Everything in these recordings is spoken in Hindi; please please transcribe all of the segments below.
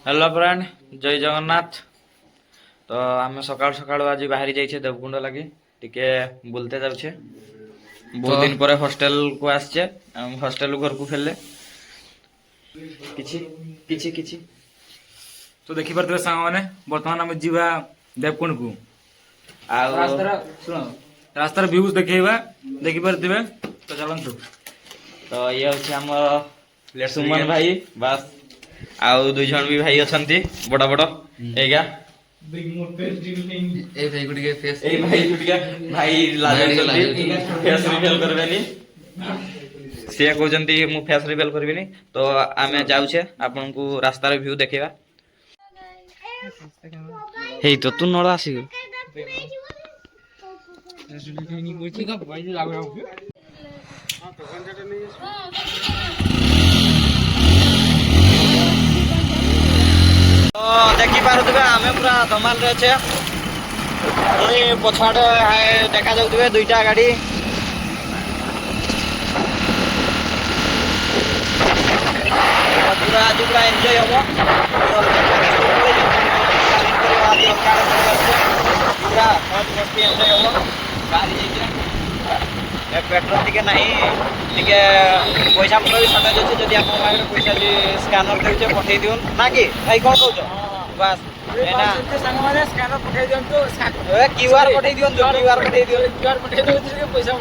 हेलो फ्रेंड, जय जगन्नाथ। तो आम सकाल सकाल आज बाहरी जाइए देवकुंड लगी टिके बुलते जाऊे। बहुत दिन पर हॉस्टेल को आसचे। हॉस्टेल घर को फेरले किछि किछि किछि तो देखी पारे सांग मैंने बर्तमान आम जीवा देवकुंड को शुण रास्तार व्यूज देखा देखी पारे तो चलतु। तो ये हूँ आम सुमन भाई बास आउ दुई जन भी भाई अच्छा बड़ बड़ एगा भाई फेस रिवील करबेनी सी कहते मु फेस रिवील करबिनी। तो आम जाऊे आपन को रास्तार व्यू देखा। हे तो तू नड़ आस तो देखी पारे आम पूरा धमाल रे अच्छे। पछाड़े देखा जाऊे दुईटा गाड़ी पूरा आज पूरा एंजॉय हम पूरा मस्ती एंजॉय हम गाड़ी पेट्रोल टिके ना पैसा पत्र भी सर्टेज अच्छे। जब आप पैसा स्कानर देचे पठे दिवन ना कि भाई कौन कौच बस क्यूआर पठे दिंतु क्यूआर पठे पैसा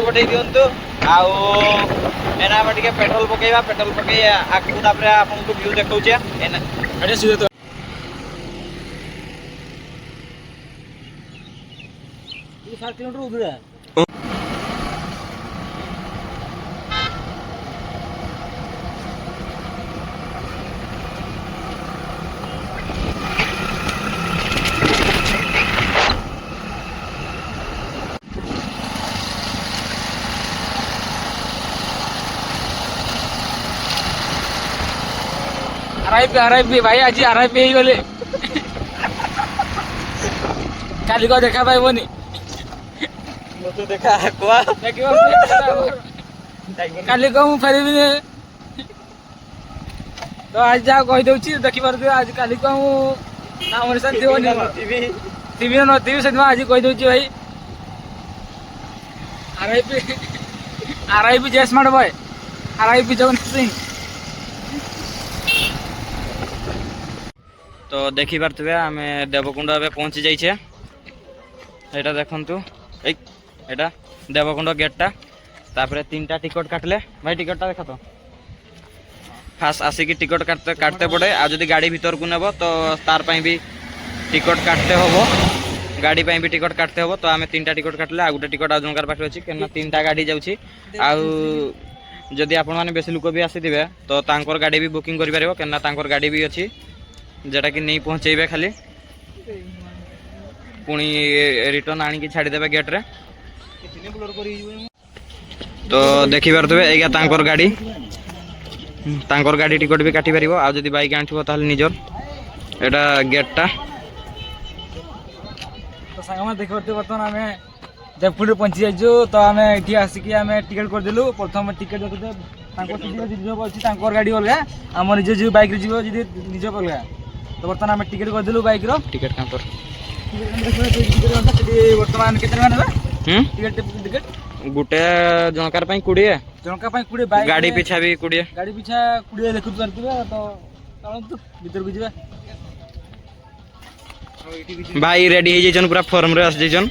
पठे दिंतु आना पेट्रोल पकेवा पेट्रोल पकई आगू आपको व्यू देखा। आरआईपी भाई आज आरआईपी हो गले काली को देखा पाइबनी देखा काली को मु फेरबी तो आज जहाँ कहीदे देखी पारे आज काली को नाम टीवी नथी से आज कहीदे भाई आरआईपी जय smart boy RIP Jagannath Singh. तो देखी पारे आम देवकुंड ए पहुँची जाइए। यहाँ देखु एटा देवकुंड गेटा तापर 3टा टिकट काटले भाई टिकट टा देखा तो फास्ट आसिक टिकट काटते काटते पड़े। आ जदि गाड़ी भीतर को नेब तो तार भी टिकट काटते हम गाड़ी भी टिकट काटते हम। तो आम 3टा टिकट काटले आ गोटे टिकट आजनकार पाखे अच्छी क्या 3टा गाड़ी जाऊँगी। आदि आपण मैंने बेसी लोक भी आसीथे तो तांकर गाड़ी भी बुकिंग कर क्या गाड़ी भी अच्छी जेटा कि नहीं पहुँचे खाली पुणी रिटर्न आनिकी छाड़देवे गेट रे। तो देखी पारे एगा तांकर गाड़ी टिकट भी काटी पार आदि बैक आनी ताल निजर एटा गेटा। तो सांग देख बर्तमान आम देवकुंड पहुंची जाइए। तो आम ये आसिक आम टिकेट करदेलु प्रथम टिकेट देखते गाड़ी अलग आम निज जो बैक जी निज अलग। तो बर्तमान आम टिकेट करदेलु बैक टिकट काउंटर बर्तमान केते टिकेट टिकेट गुटे जनकार 20 जनका 20 गाड़ी पिछा भी 20 गाड़ी पिछा 20 देखु पारे। तो चलतु भीतर को जीवा भाई रेडी हो पूरा फॉर्म रे आस जइजन।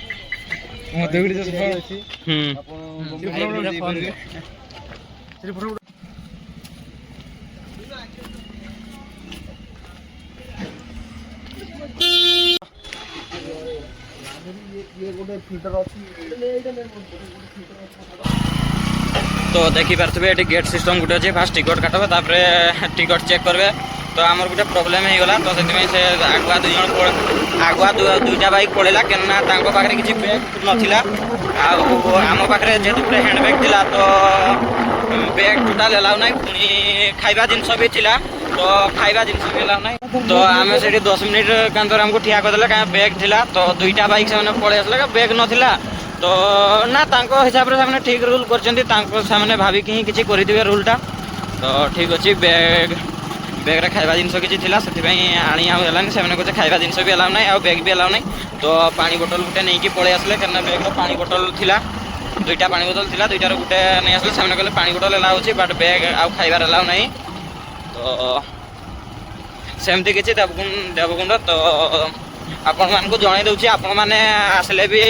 तो देखी पारे ये गेट सिस्टम गोटे अच्छे फास्ट टिकट काटबे तापर टिकट चेक करबे। तो आमर गोटे प्रोब्लेम हो गला। तो से आगुआ आगुआ दुईटा बाइक पड़ेगा क्या पाखे किसी बैग नाला आम पाखे जेहतु पूरा हैंड बैग थिला तो बैग टोटाल एलाउ ना पुणी खाइबा जिनस भी थिला तो खाइबा जिनस भी एलाउ ना। तो आम से 10 मिनिट कांतर हमको ठिया करदे क्या बैग थिला तो दुईटा बाइक से पड़े आसला बैग नाला। तो ना हिसाब से ठीक रूल कर भाविकी किसी कर रूलटा। तो ठीक अच्छे बैग खाଇବା ଜିନିଷ କିଛି ଥିଲା ସେଥିପାଇଁ ଆଣି ଆଉ ହେଲାନି ସେମାନେ କହୁছে ଖାଇବା ଜିନିଷ ବି ଆଲାଉ ନାହିଁ ଆଉ ବ୍ୟାଗ୍ ବି ଆଲାଉ ନାହିଁ ତ ପାଣି ବୋଟଲ ଗୋଟେ ନେଇକି ପଳେଇ ଆସିଲେ କାରଣ ବ୍ୟାଗ୍ରେ ପାଣି ବୋଟଲ ଥିଲା ଦୁଇଟା ପାଣି ବୋତଲ ଥିଲା ଦୁଇଟାରୁ ଗୋଟେ ନେଇ ଆସିଲେ ସେମାନେ କହିଲେ ପାଣି ବୋଟଲ ଆଲାଉ ଅଛି ବଟ୍ ବ୍ୟାଗ୍ ଆଉ ଖାଇବାର ଆଲାଉ ନାହିଁ ତ ସେମିତି କିଛି ଦେବକୁଣ୍ଡ ତ ଆପଣମାନଙ୍କୁ ଜଣାଇ ଦେଉଛି ଆପଣମାନେ ଆସିଲେ ବି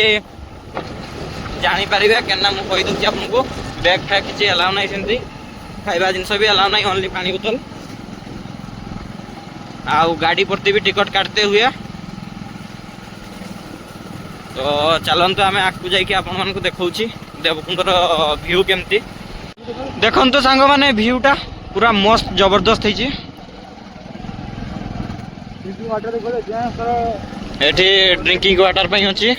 ଜାଣିପାରିବେ କେନା ମୁଁ କହିଦେଉଛି ଆପଣଙ୍କୁ ବ୍ୟାଗ୍ ଫ୍ୟାଗ୍ କିଛି ଆଲାଉ ନାହିଁ ସେମିତି ଖାଇବା ଜିନିଷ ବି ଆଲାଉ ନାହିଁ ଓନ୍ଲି ପାଣି ବୋତଲ ଆଉ ଗାଡ଼ି ପ୍ରତି ବି ଟିକଟ କାଟତେ ହୁଏ ତ ଚାଲନ୍ତୁ ଆମେ ଆଗକୁ ଯାଇକି ଆପଣମାନଙ୍କୁ ଦେଖାଉଛି ଦେବକୁଣ୍ଡର ଭ୍ୟୁ କେମିତି ଦେଖନ୍ତୁ ସାଙ୍ଗମାନେ ଭ୍ୟୁଟା ପୁରା ମସ୍ତ ଜବରଦସ୍ତ ହେଇଛି ଏଠି ଡ୍ରିଙ୍କିଂ ୱାଟର ପାଇଁ ଅଛି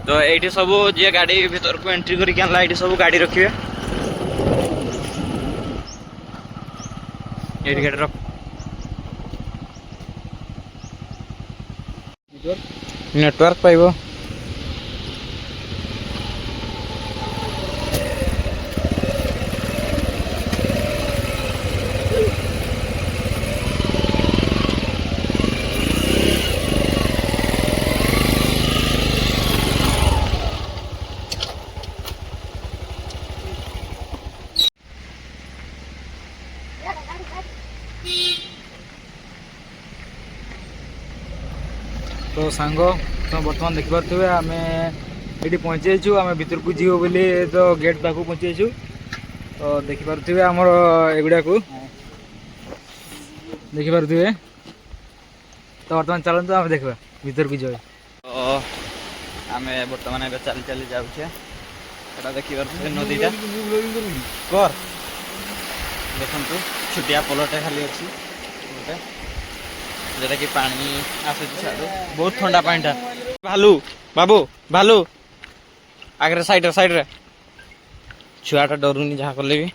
ତ ଏଇଠି ସବୁ ଯିଏ ଗାଡ଼ି ଭିତରକୁ ଏଣ୍ଟ୍ରି କରିକି ଆଣିଲା ଏଇଠି ସବୁ ଗାଡ଼ି ରଖିବେ ଏଇଠି ଗାଡ଼ି ରଖ ନେଟୱାର୍କ ପାଇବ तो सांग तुम बर्तमान देखिपे आम ये पहुँची जाइए आम भर को जीव बोली तो गेट पाक पहुँची जाइए तो देखिपे आमर एगुड़ा को देखिपे तो बर्तमान चलते आम देखा भर को जाए आम बर्तमान चली चली जाऊे देखिए नदीटा कर देखु छुटिया पोलटे खाली अच्छी गोटे जोटा कि पानी आसूँ बहुत ठंडा पानीटा भालू बाबू भालू आगे साइड रे छुआटा डरुनी जहाँ कले भी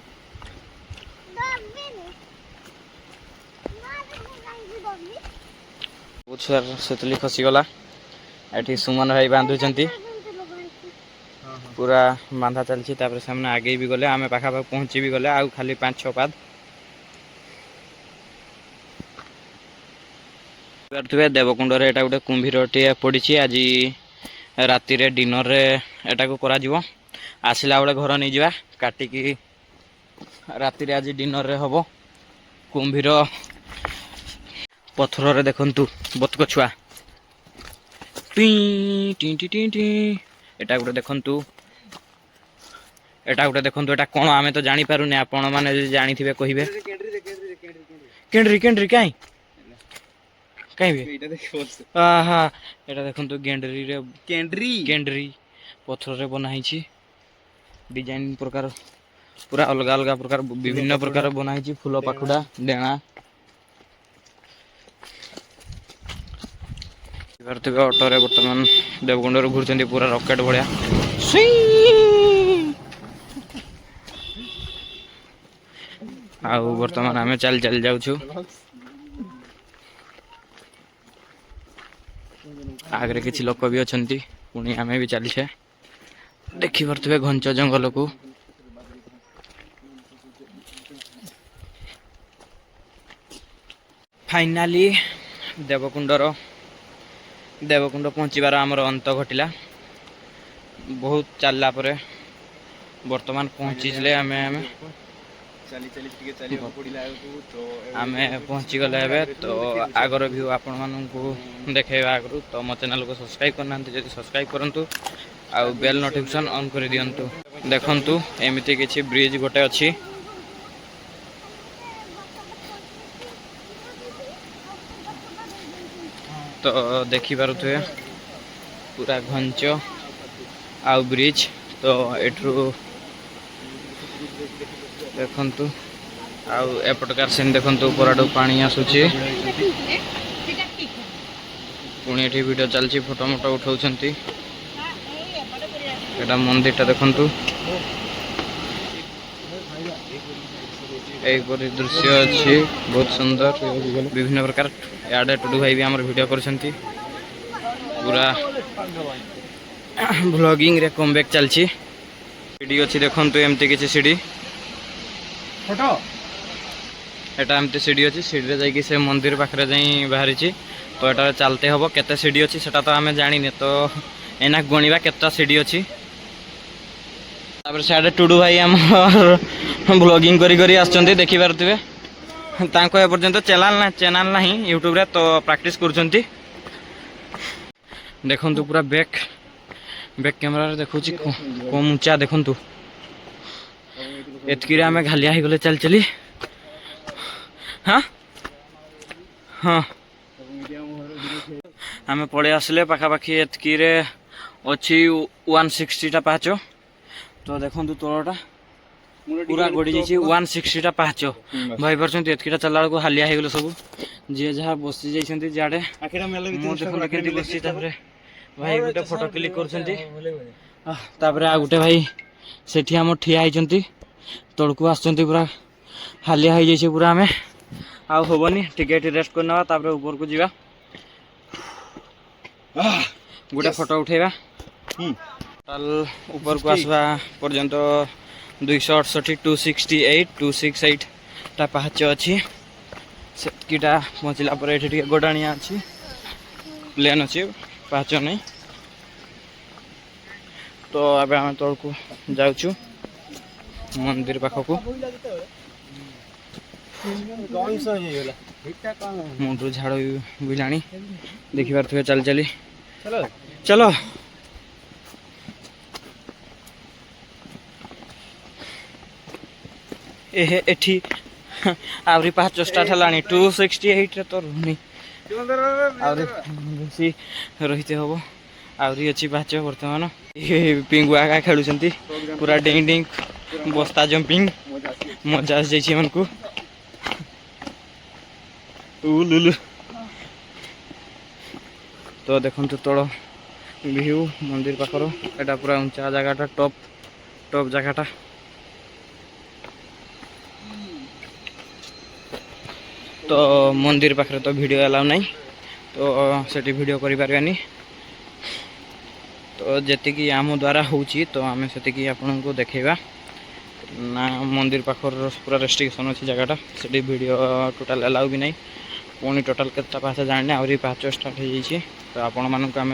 बहुत छुआ सेतली खसीगला एटी सुमन भाई बांधुंट पूरा बांधा चलती सामने आगे भी गले आम पाखापाखि पहुँची भी गले आउ खाली 5-6 पाद देवकुंड एटा गोटे कुंभीरटे पड़ी आज राति डिनर एटा को करा जीवो आसला बेले घर नहीं जावा काटिकी राति आज डिनर हम कुंभीर पथर रे देखंतु बतक छुआ T T T T T एटा गोटे देखंतु एटा कौन आमे तो जानी पारुने आपण माने जानी थिबे कहिबे केंड्री काई कहीं भी हाँ एटा देखंतु गेंडरी रे गेंडरी पत्थर रे बना हिची डिजाइन प्रकार पूरा अलग अलग प्रकार विभिन्न प्रकार बना हिची फूल पाखुडा डेणा ऑटो रे वर्तमान देवकुंड घूरचंदी पूरा रॉकेट भलिया आउ वर्तमान आमे चल जाउछु आगे किसी लोक भी अच्छा पुणी आम भी चलछे देखी पारे घंच जंगल को फाइनाली देवकुंड पहुँचबार आमर अंत घटिला बहुत चलला परे वर्तमान पहुँचीले आम पहुँची गले तो आगर व्यू आपण मानू देखा आगु तो मो चैनल को सब्सक्राइब करना जब सब्सक्राइब करूँ आउ बेल नोटिफिकेशन ऑन कर दिंतु देखंतु एमती किसी ब्रिज गोटे अच्छी तो देखी पारुथे पूरा घंच आउ ब्रिज तो एठू देखंतु आउ एपटकार सीन देखंतु ऊपर पानी आसुची पुणी एठी वीडियो चलची फोटो मोटो उठाउछंती एटा मंदिरटा देखंतु एपरी दृश्य अच्छी बहुत सुंदर विभिन्न प्रकार याडे टुडू भाई भी आमर वीडियो करछंती पूरा व्लॉगिंग रे कमबैक चलची सीढ़ी अच्छी देखंतु एमती किसी सीढ़ी फोटो এটা এমती सीढ़ी अच्छी सीढ़ी जाकि से मंदिर पाखे जा बाहरी तो यहाँ चलते हम केते सीढ़ी अच्छी सेटा तो आम जानी तो एना गणिबा केता सीढ़ी अच्छी सियाड़े टुडू भाई आम ब्लॉगिंग करी आसुँच देखी पारे एपर्यंत चैनल ना यूट्यूब रे तो प्रैक्टिस कर देखु पूरा बैक कैमेरा देखु कम ऊंचा देखु एतकी आम घालिया हो गले चल चली हाँ हाँ आम पड़े आसले पाखापाखि एतकी अच्छी 160 पाहाच तो देखु तलटा पूरा गड़ी जाइए 160 पाहाच भाई पार्टी एतकीटा चलला बेलू हालिया हो गले सब जी जहाँ बसी जाइए जाड़े देखते बसी भाई गोटे फोटो क्लिक कर गोटे भाई सेठी आम ठिया होती तलकू आसुँच पूरा हालिया हो जाइए पूरा आम आउ हेनी टिके रेस्ट करना ऊपर को जावा गोटे फोटो उठेगा ऊपर को आसवा पर्यंत 268 268 टा पाहाच अच्छी सेटा पहुँचला ये गोडाणिया अच्छी प्लेन अच्छी पाहाच नहीं तो अब आम तौर को जाऊँ मंदिर पाखक मुंडू झाड़ बुला देखी पारे चल चली चलो एठी आवरी पाँच स्टार्ट है 268 तो रुनी बेसी रही हम आहरी अच्छी पाँच बर्तमान पिंगुआ का खेलुं पूरा डिंग डिंग बस्ता जंपिंग मजा आस जाइए को लुलु तो देखु तल व्यू मंदिर पाखर एटा पूरा ऊंचा जगह टॉप जगह तो मंदिर पाखे तो वीडियो अलाउ नहीं तो सेठी वीडियो करि पारबानी तो जी आम द्वारा होची तो आम से आपन को देखेबा ना मंदिर पाखर पूरा रेस्ट्रिक्शन अच्छी जगहटा से वीडियो टोटाल अलाउ भी नहीं पुणी टोटाल केता पाँच जाने आहरी पाँच स्टार्ट हो जाइए तो आपण मानक आम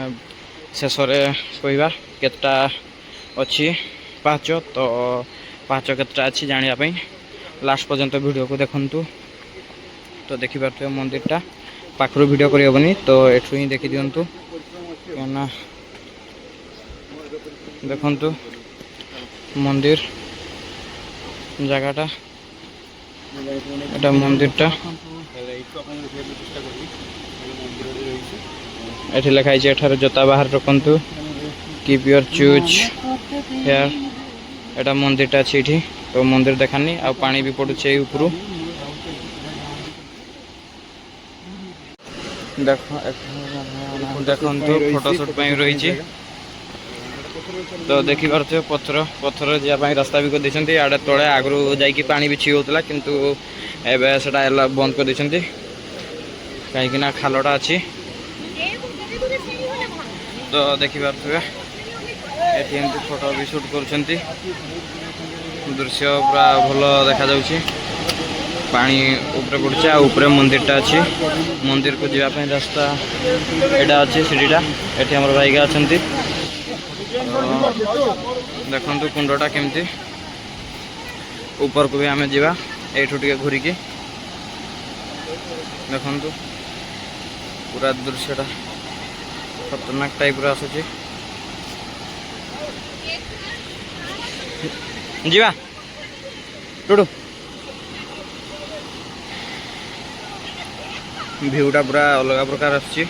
शेष कहवा केता अच्छी पाँच तो पाँच केता अच्छी जानापी लास्ट पर्यंत वीडियो को देखु तो देखी पारे मंदिरटा पाखर वीडियो करहबनी तो एठू ही देखी दिंतु क्या देखु मंदिर जगहटा एटा मंदिरटा एठी लिखाई एठार जोता बाहर रखु कीप योर चूज हेयर एटा मंदिरटा अच्छी एठी तो मंदिर देखानी आ पानी भी पड़ुचे ऊपर देखु फोटोशूट रही तो देखी पारे पत्थर जावाई रास्ता भी कर आड़े तले आगु जाकि पानी भी होता किंतु एवं से बंद कर कहीं खालटा अच्छी तो देखी पारे ये फोटो भी शूट कर दृश्य पूरा भल देखा जाउछि पानी ऊपर पड़े ऊपर मंदिरटा अच्छी मंदिर को जावाई रास्ता एटा अच्छी सीढ़ीटा ये आम भाईगा अच्छा देखु कुंडटा केमती ऊपर को भी आम जा यू टे घूरिकी देखु पूरा दृश्यटा खतरनाक टाइप आसूची जीवा टुडू भ्यूटा पूरा अलग प्रकार आसूची।